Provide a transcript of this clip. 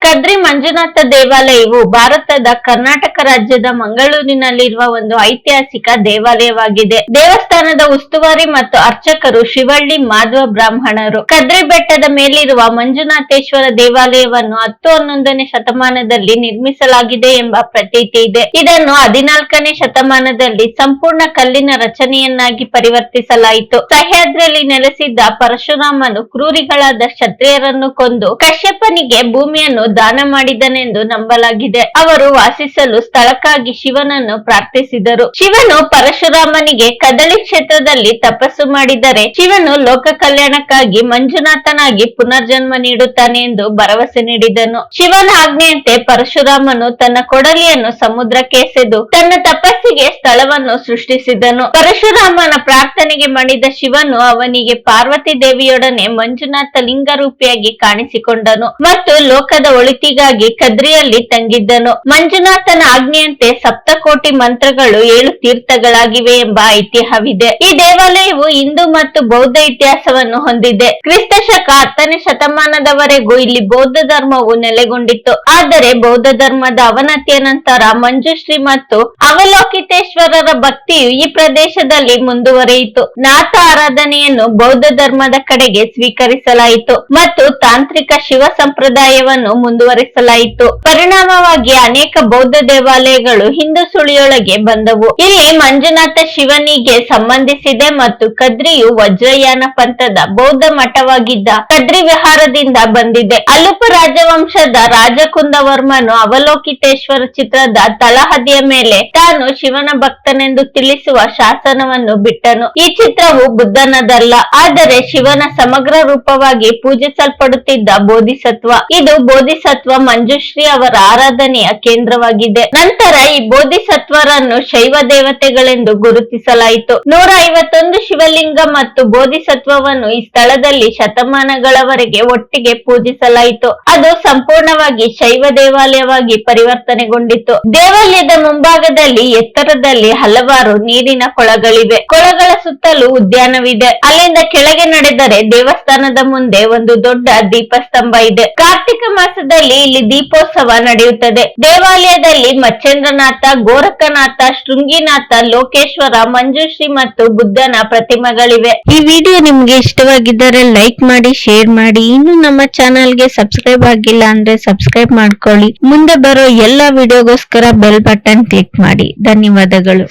ಕದ್ರಿ ಮಂಜುನಾಥ ದೇವಾಲಯವು ಭಾರತದ ಕರ್ನಾಟಕ ರಾಜ್ಯದ ಮಂಗಳೂರಿನಲ್ಲಿರುವ ಒಂದು ಐತಿಹಾಸಿಕ ದೇವಾಲಯವಾಗಿದೆ. ದೇವಸ್ಥಾನದ ಉಸ್ತುವಾರಿ ಮತ್ತು ಅರ್ಚಕರು ಶಿವಳ್ಳಿ ಮಾಧವ ಬ್ರಾಹ್ಮಣರು. ಕದ್ರಿ ಬೆಟ್ಟದ ಮೇಲಿರುವ ಮಂಜುನಾಥೇಶ್ವರ ದೇವಾಲಯವನ್ನು 10-11ನೇ ಶತಮಾನದಲ್ಲಿ ನಿರ್ಮಿಸಲಾಗಿದೆ ಎಂಬ ಪ್ರತೀತಿ ಇದೆ. ಇದನ್ನು 14ನೇ ಶತಮಾನದಲ್ಲಿ ಸಂಪೂರ್ಣ ಕಲ್ಲಿನ ರಚನೆಯನ್ನಾಗಿ ಪರಿವರ್ತಿಸಲಾಯಿತು. ಸಹ್ಯಾದ್ರಿಯಲ್ಲಿ ನೆಲೆಸಿದ್ದ ಪರಶುರಾಮನು ಕ್ರೂರಿಗಳಾದ ಕ್ಷತ್ರಿಯರನ್ನು ಕೊಂದು ಕಶ್ಯಪನಿಗೆ ಭೂಮಿಯನ್ನು ದಾನ ಮಾಡಿದನೆಂದು ನಂಬಲಾಗಿದೆ. ಅವರು ವಾಸಿಸಲು ಸ್ಥಳಕ್ಕಾಗಿ ಶಿವನನ್ನು ಪ್ರಾರ್ಥಿಸಿದರು. ಶಿವನು ಪರಶುರಾಮನಿಗೆ ಕದಳಿ ಕ್ಷೇತ್ರದಲ್ಲಿ ತಪಸ್ಸು ಮಾಡಿದರೆ ಶಿವನು ಲೋಕ ಕಲ್ಯಾಣಕ್ಕಾಗಿ ಮಂಜುನಾಥನಾಗಿ ಪುನರ್ಜನ್ಮ ನೀಡುತ್ತಾನೆ ಎಂದು ಭರವಸೆ ನೀಡಿದನು. ಶಿವನ ಆಜ್ಞೆಯಂತೆ ಪರಶುರಾಮನು ತನ್ನ ಕೊಡಲಿಯನ್ನು ಸಮುದ್ರಕ್ಕೆ ಎಸೆದು ತನ್ನ ತಪಸ್ಸಿಗೆ ಸ್ಥಳವನ್ನು ಸೃಷ್ಟಿಸಿದನು. ಪರಶುರಾಮನ ಪ್ರಾರ್ಥನೆಗೆ ಮಣಿದ ಶಿವನು ಅವನಿಗೆ ಪಾರ್ವತಿ ದೇವಿಯೊಡನೆ ಮಂಜುನಾಥ ಲಿಂಗ ರೂಪಿಯಾಗಿ ಕಾಣಿಸಿಕೊಂಡನು ಮತ್ತು ಲೋಕದ ಒಳಿತಿಗಾಗಿ ಕದ್ರಿಯಲ್ಲಿ ತಂಗಿದ್ದನು. ಮಂಜುನಾಥನ ಆಜ್ಞೆಯಂತೆ ಸಪ್ತಕೋಟಿ ಮಂತ್ರಗಳು 7 ತೀರ್ಥಗಳಾಗಿವೆ ಎಂಬ ಐತಿಹ್ಯವಿದೆ. ಈ ದೇವಾಲಯವು ಹಿಂದೂ ಮತ್ತು ಬೌದ್ಧ ಇತಿಹಾಸವನ್ನು ಹೊಂದಿದೆ. ಕ್ರಿಸ್ತ ಶಕ 10ನೇ ಶತಮಾನದವರೆಗೂ ಇಲ್ಲಿ ಬೌದ್ಧ ಧರ್ಮವು ನೆಲೆಗೊಂಡಿತ್ತು. ಆದರೆ ಬೌದ್ಧ ಧರ್ಮದ ಅವನತಿಯ ನಂತರ ಮಂಜುಶ್ರೀ ಮತ್ತು ಅವಲೋಕಿತೇಶ್ವರರ ಭಕ್ತಿಯು ಈ ಪ್ರದೇಶದಲ್ಲಿ ಮುಂದುವರಿಯಿತು. ನಾಥ ಆರಾಧನೆಯನ್ನು ಬೌದ್ಧ ಧರ್ಮದ ಕಡೆಗೆ ಸ್ವೀಕರಿಸಲಾಯಿತು ಮತ್ತು ತಾಂತ್ರಿಕ ಶಿವ ಸಂಪ್ರದಾಯವನ್ನು ಮುಂದುವರಿಸಲಾಯಿತು. ಪರಿಣಾಮವಾಗಿ ಅನೇಕ ಬೌದ್ಧ ದೇವಾಲಯಗಳು ಹಿಂದೂ ಸುಳಿಯೊಳಗೆ ಬಂದವು. ಇಲ್ಲಿ ಮಂಜುನಾಥ ಶಿವನಿಗೆ ಸಂಬಂಧಿಸಿದೆ ಮತ್ತು ಕದ್ರಿಯು ವಜ್ರಯಾನ ಪಂಥದ ಬೌದ್ಧ ಮಠವಾಗಿದ್ದ ಕದ್ರಿ ವಿಹಾರದಿಂದ ಬಂದಿದೆ. ಅಲುಪ ರಾಜವಂಶದ ರಾಜಕುಂದವರ್ಮನು ಅವಲೋಕಿತೇಶ್ವರ ಚಿತ್ರದ ತಳಹದಿಯ ಮೇಲೆ ತಾನು ಶಿವನ ಭಕ್ತನೆಂದು ತಿಳಿಸುವ ಶಾಸನವನ್ನು ಬಿಟ್ಟನು. ಈ ಚಿತ್ರವು ಬುದ್ಧನದಲ್ಲ, ಆದರೆ ಶಿವನ ಸಮಗ್ರ ರೂಪವಾಗಿ ಪೂಜಿಸಲ್ಪಡುತ್ತಿದ್ದ ಬೋಧಿಸತ್ವ. ಇದು ಬೋಧಿಸತ್ವ ಮಂಜುಶ್ರೀ ಅವರ ಆರಾಧನೆಯ ಕೇಂದ್ರವಾಗಿದೆ. ನಂತರ ಈ ಬೋಧಿಸತ್ವರನ್ನು ಶೈವ ದೇವತೆಗಳೆಂದು ಗುರುತಿಸಲಾಯಿತು. 151 ಶಿವಲಿಂಗ ಮತ್ತು ಬೋಧಿಸತ್ವವನ್ನು ಈ ಸ್ಥಳದಲ್ಲಿ ಶತಮಾನಗಳವರೆಗೆ ಒಟ್ಟಿಗೆ ಪೂಜಿಸಲಾಯಿತು. ಅದು ಸಂಪೂರ್ಣವಾಗಿ ಶೈವ ದೇವಾಲಯವಾಗಿ ಪರಿವರ್ತನೆಗೊಂಡಿತು. ದೇವಾಲಯದ ಮುಂಭಾಗದಲ್ಲಿ ಎತ್ತರದಲ್ಲಿ ಹಲವಾರು ನೀರಿನ ಕೊಳಗಳಿವೆ. ಕೊಳಗಳ ಸುತ್ತಲೂ ಉದ್ಯಾನವಿದೆ. ಅಲ್ಲಿಂದ ಕೆಳಗೆ ನಡೆದರೆ ದೇವಸ್ಥಾನದ ಮುಂದೆ ಒಂದು ದೊಡ್ಡ ದೀಪಸ್ತಂಭ ಇದೆ. ಕಾರ್ತಿಕ ಮಾಸದಲ್ಲಿ ಇಲ್ಲಿ ದೀಪೋತ್ಸವ ನಡೆಯುತ್ತದೆ. ದೇವಾಲಯದಲ್ಲಿ ಮಚ್ಚೇಂದ್ರನಾಥ, ಗೋರಖನಾಥ, ಶೃಂಗಿನಾಥ, ಲೋಕೇಶ್ವರ, ಮಂಜುಶ್ರೀ ಮತ್ತು ಬುದ್ಧನ ಪ್ರತಿಮೆಗಳಿವೆ. ಈ ವಿಡಿಯೋ ನಿಮ್ಗೆ ಇಷ್ಟವಾಗಿದ್ದರೆ ಲೈಕ್ ಮಾಡಿ, ಶೇರ್ ಮಾಡಿ. ಇನ್ನು ನಮ್ಮ ಚಾನೆಲ್ಗೆ ಸಬ್ಸ್ಕ್ರೈಬ್ ಆಗಿಲ್ಲ ಅಂದ್ರೆ ಸಬ್ಸ್ಕ್ರೈಬ್ ಮಾಡ್ಕೊಳ್ಳಿ. ಮುಂದೆ ಬರೋ ಎಲ್ಲಾ ವಿಡಿಯೋಗೋಸ್ಕರ ಬೆಲ್ ಬಟನ್ ಕ್ಲಿಕ್ ಮಾಡಿ. ಧನ್ಯವಾದಗಳು.